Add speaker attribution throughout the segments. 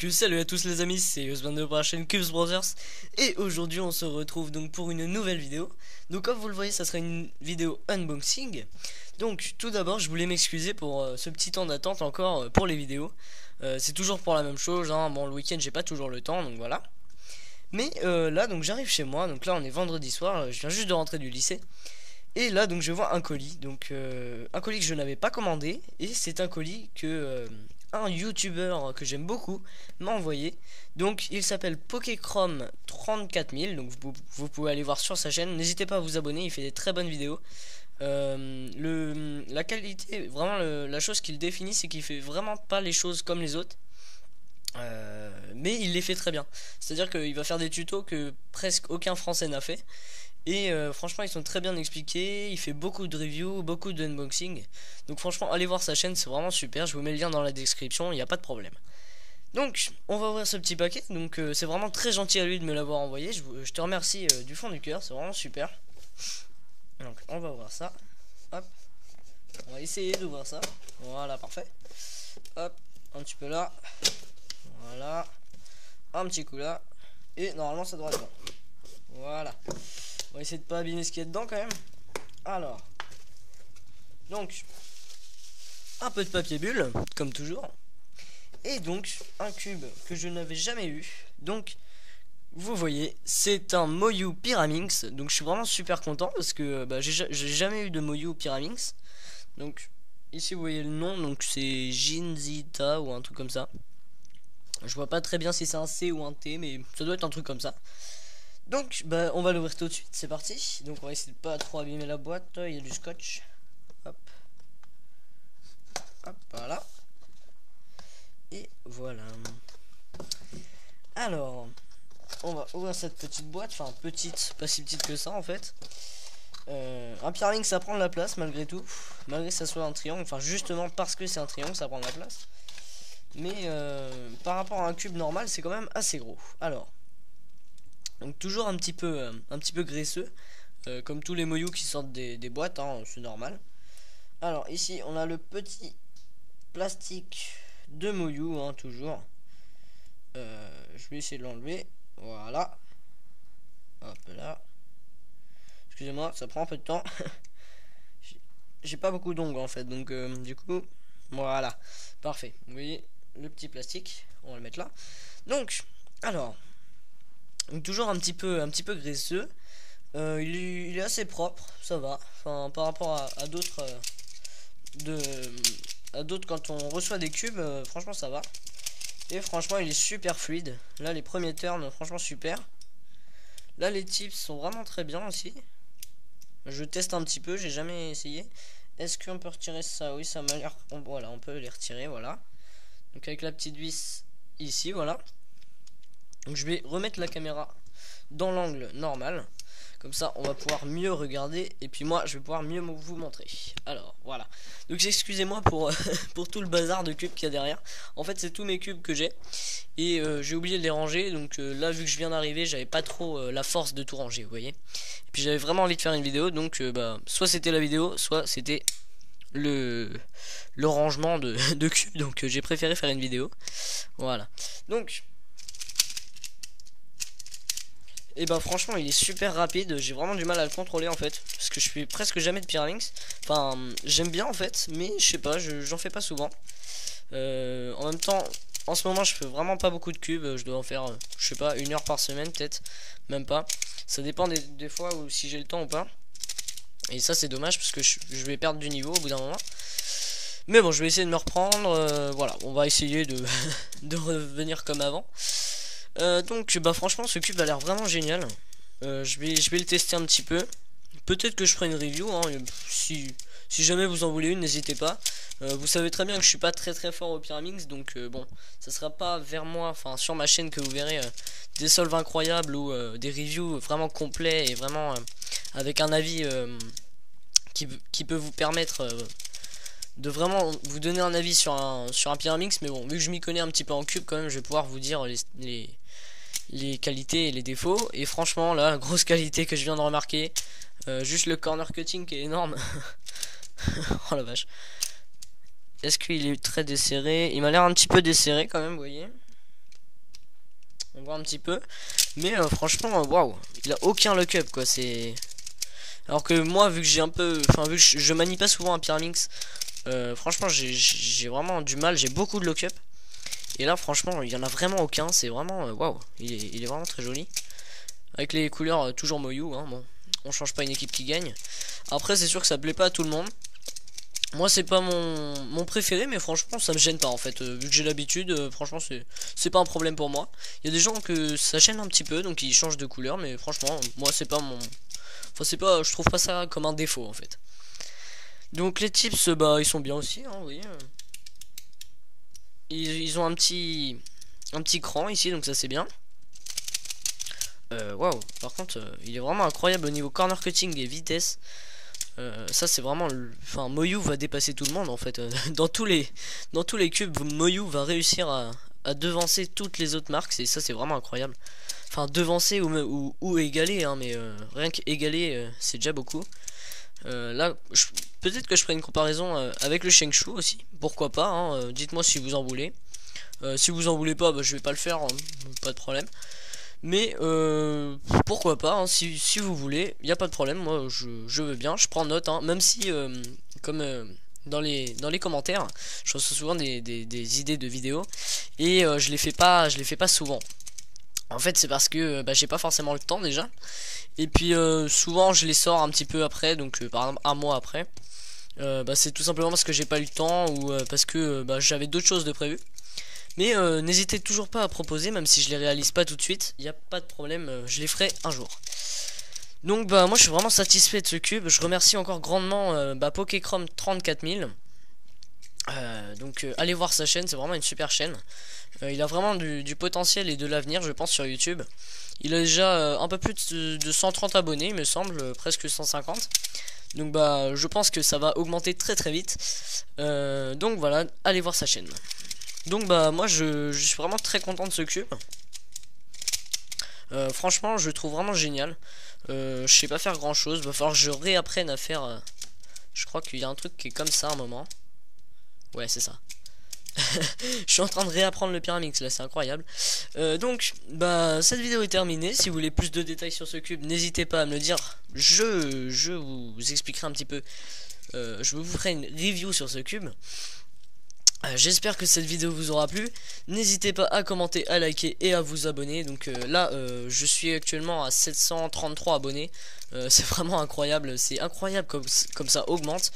Speaker 1: Donc salut à tous les amis, c'est Osman de la chaîne Cubes Brothers. Et aujourd'hui on se retrouve donc pour une nouvelle vidéo. Donc comme vous le voyez, ça sera une vidéo unboxing. Donc tout d'abord je voulais m'excuser pour ce petit temps d'attente encore pour les vidéos. C'est toujours pour la même chose, hein. Bon, le week-end j'ai pas toujours le temps, donc voilà. Mais là donc j'arrive chez moi, donc là on est vendredi soir, je viens juste de rentrer du lycée. Et là donc je vois un colis, donc un colis que je n'avais pas commandé. Et c'est un colis que un youtubeur que j'aime beaucoup m'a envoyé. Donc il s'appelle Pokéchrome 34000. Donc vous pouvez aller voir sur sa chaîne. N'hésitez pas à vous abonner, il fait des très bonnes vidéos. La qualité, vraiment la chose qu'il définit, c'est qu'il fait vraiment pas les choses comme les autres. Mais il les fait très bien. C'est-à-dire qu'il va faire des tutos que presque aucun français n'a fait. Et franchement ils sont très bien expliqués. Il fait beaucoup de reviews, beaucoup d'unboxing. Donc franchement allez voir sa chaîne, c'est vraiment super. Je vous mets le lien dans la description, il n'y a pas de problème. Donc on va ouvrir ce petit paquet. Donc c'est vraiment très gentil à lui de me l'avoir envoyé. Je te remercie du fond du cœur, c'est vraiment super. Donc on va ouvrir ça. Hop. On va essayer d'ouvrir ça. Voilà, parfait. Hop, un petit peu là. Voilà. Un petit coup là. Et normalement ça devrait être bon. Voilà. On va essayer de pas abîmer ce qu'il y a dedans quand même. Alors. Donc. Un peu de papier bulle, comme toujours. Et donc, un cube que je n'avais jamais eu. Donc, vous voyez, c'est un Moyu Pyraminx. Donc, je suis vraiment super content parce que j'ai jamais eu de Moyu Pyraminx. Donc, ici, vous voyez le nom. Donc, c'est Jinzita ou un truc comme ça. Je vois pas très bien si c'est un C ou un T, mais ça doit être un truc comme ça. Donc on va l'ouvrir tout de suite, c'est parti. Donc on va essayer de pas trop abîmer la boîte, il y a du scotch. Hop. Hop, voilà. Et voilà. Alors, on va ouvrir cette petite boîte, enfin petite, pas si petite que ça en fait. Un Pyraminx ça prend de la place malgré tout. Malgré que ça soit un triangle, enfin justement parce que c'est un triangle ça prend de la place. Mais par rapport à un cube normal c'est quand même assez gros. Alors. Donc toujours un petit peu graisseux, comme tous les Moyu qui sortent des boîtes, hein, c'est normal. Alors ici on a le petit plastique de Moyu, hein, toujours. Je vais essayer de l'enlever, voilà. Hop là. Excusez-moi, ça prend un peu de temps. J'ai pas beaucoup d'ongles en fait, donc du coup, voilà, parfait. Vous voyez le petit plastique, on va le mettre là. Donc, alors. Donc toujours un petit peu graisseux. Il est assez propre, ça va. Enfin par rapport à d'autres quand on reçoit des cubes, franchement ça va. Et franchement il est super fluide. Là les premiers turns, franchement super. Là les tips sont vraiment très bien aussi. Je teste un petit peu, j'ai jamais essayé. Est-ce qu'on peut retirer ça? Oui, ça m'a l'air. Voilà, on peut les retirer, voilà. Donc avec la petite vis ici, voilà. Donc je vais remettre la caméra dans l'angle normal. Comme ça on va pouvoir mieux regarder. Et puis moi je vais pouvoir mieux vous montrer. Alors voilà. Donc excusez-moi pour, pour tout le bazar de cubes qu'il y a derrière. En fait c'est tous mes cubes que j'ai. Et j'ai oublié de les ranger. Donc là vu que je viens d'arriver, j'avais pas trop la force de tout ranger, vous voyez. Et puis j'avais vraiment envie de faire une vidéo. Donc soit c'était la vidéo, soit c'était le rangement de cubes. Donc j'ai préféré faire une vidéo. Voilà. Donc et franchement il est super rapide. J'ai vraiment du mal à le contrôler en fait, parce que je fais presque jamais de Pyraminx. Enfin j'aime bien en fait, mais je sais pas, j'en fais pas souvent. En même temps en ce moment je fais vraiment pas beaucoup de cubes. Je dois en faire je sais pas 1 heure par semaine peut-être. Même pas. Ça dépend des fois où si j'ai le temps ou pas. Et ça c'est dommage parce que je vais perdre du niveau au bout d'un moment. Mais bon je vais essayer de me reprendre. Voilà, on va essayer de, de revenir comme avant. Donc franchement ce cube a l'air vraiment génial. Je vais le tester un petit peu. Peut-être que je ferai une review, hein. Si jamais vous en voulez une, n'hésitez pas. Vous savez très bien que je suis pas très fort au Pyraminx. Donc bon, ça sera pas vers moi, enfin sur ma chaîne que vous verrez des solves incroyables ou des reviews vraiment complets et vraiment avec un avis qui peut vous permettre de vraiment vous donner un avis sur un Pyraminx. Mais bon, vu que je m'y connais un petit peu en cube quand même, je vais pouvoir vous dire les qualités et les défauts. Et franchement là, grosse qualité que je viens de remarquer, juste le corner cutting qui est énorme. Oh la vache. Est-ce qu'il est très desserré? Il m'a l'air un petit peu desserré quand même, vous voyez. On voit un petit peu. Mais franchement, waouh, il a aucun lock-up quoi. C'est. Alors que moi, vu que j'ai un peu. Enfin, vu que je manie pas souvent un Pyraminx, franchement, j'ai vraiment du mal. J'ai beaucoup de lock-up. Et là, franchement, il y en a vraiment aucun. C'est vraiment. Waouh, il est vraiment très joli. Avec les couleurs toujours Moyu. Hein, bon, on change pas une équipe qui gagne. Après, c'est sûr que ça plaît pas à tout le monde. Moi c'est pas mon préféré, mais franchement ça me gêne pas en fait, vu que j'ai l'habitude, franchement c'est pas un problème pour moi. Il y a des gens que ça gêne un petit peu, donc ils changent de couleur, mais franchement moi c'est pas mon, enfin c'est pas, je trouve pas ça comme un défaut en fait. Donc les tips, bah ils sont bien aussi, hein, vous voyez. Ils ont un petit cran ici, donc ça c'est bien. Waouh, par contre il est vraiment incroyable au niveau corner cutting et vitesse. Ça c'est vraiment enfin Moyu va dépasser tout le monde en fait. Dans tous les cubes, Moyu va réussir à devancer toutes les autres marques, et ça c'est vraiment incroyable. Enfin devancer ou égaler hein, mais rien qu'égaler c'est déjà beaucoup. Là peut-être que je ferai une comparaison avec le Shengshu aussi, pourquoi pas hein, dites-moi si vous en voulez. Si vous en voulez pas, bah, je vais pas le faire hein, pas de problème. Mais pourquoi pas, hein, si vous voulez, il n'y a pas de problème, moi je veux bien, je prends note, hein, même si comme dans les commentaires, je reçois souvent des idées de vidéos et je les fais pas souvent. En fait c'est parce que bah, j'ai pas forcément le temps déjà. Et puis souvent je les sors un petit peu après, donc par exemple un mois après. Bah, c'est tout simplement parce que j'ai pas eu le temps ou parce que bah, j'avais d'autres choses de prévues. Mais n'hésitez toujours pas à proposer, même si je les réalise pas tout de suite, il n'y a pas de problème, je les ferai un jour. Donc bah moi je suis vraiment satisfait de ce cube, je remercie encore grandement bah, Pokéchrome 34000. Donc allez voir sa chaîne, c'est vraiment une super chaîne. Il a vraiment du potentiel et de l'avenir je pense sur YouTube. Il a déjà un peu plus de 130 abonnés il me semble, presque 150. Donc bah je pense que ça va augmenter très très vite. Donc voilà, allez voir sa chaîne. Donc bah moi je suis vraiment très content de ce cube. Franchement je le trouve vraiment génial. Je sais pas faire grand chose, va falloir que je réapprenne à faire je crois qu'il y a un truc qui est comme ça à un moment. Ouais c'est ça. Je suis en train de réapprendre le Pyraminx là, c'est incroyable. Donc bah cette vidéo est terminée. Si vous voulez plus de détails sur ce cube, n'hésitez pas à me le dire. Je vous expliquerai un petit peu. Je vous ferai une review sur ce cube. J'espère que cette vidéo vous aura plu. N'hésitez pas à commenter, à liker et à vous abonner. Donc là je suis actuellement à 733 abonnés. C'est vraiment incroyable. C'est incroyable comme ça augmente.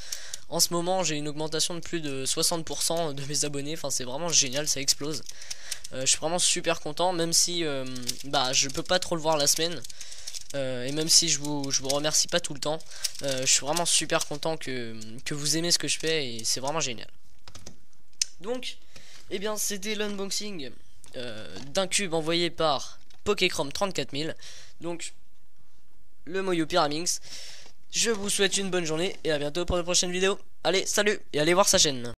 Speaker 1: En ce moment j'ai une augmentation de plus de 60% de mes abonnés. Enfin c'est vraiment génial, ça explose. Je suis vraiment super content. Même si bah je peux pas trop le voir la semaine. Et même si je vous remercie pas tout le temps, je suis vraiment super content que vous aimez ce que je fais. Et c'est vraiment génial. Donc, eh bien, c'était l'unboxing d'un cube envoyé par Pokéchrome 34000. Donc, le Moyu Pyraminx. Je vous souhaite une bonne journée et à bientôt pour de prochaines vidéos. Allez, salut et allez voir sa chaîne.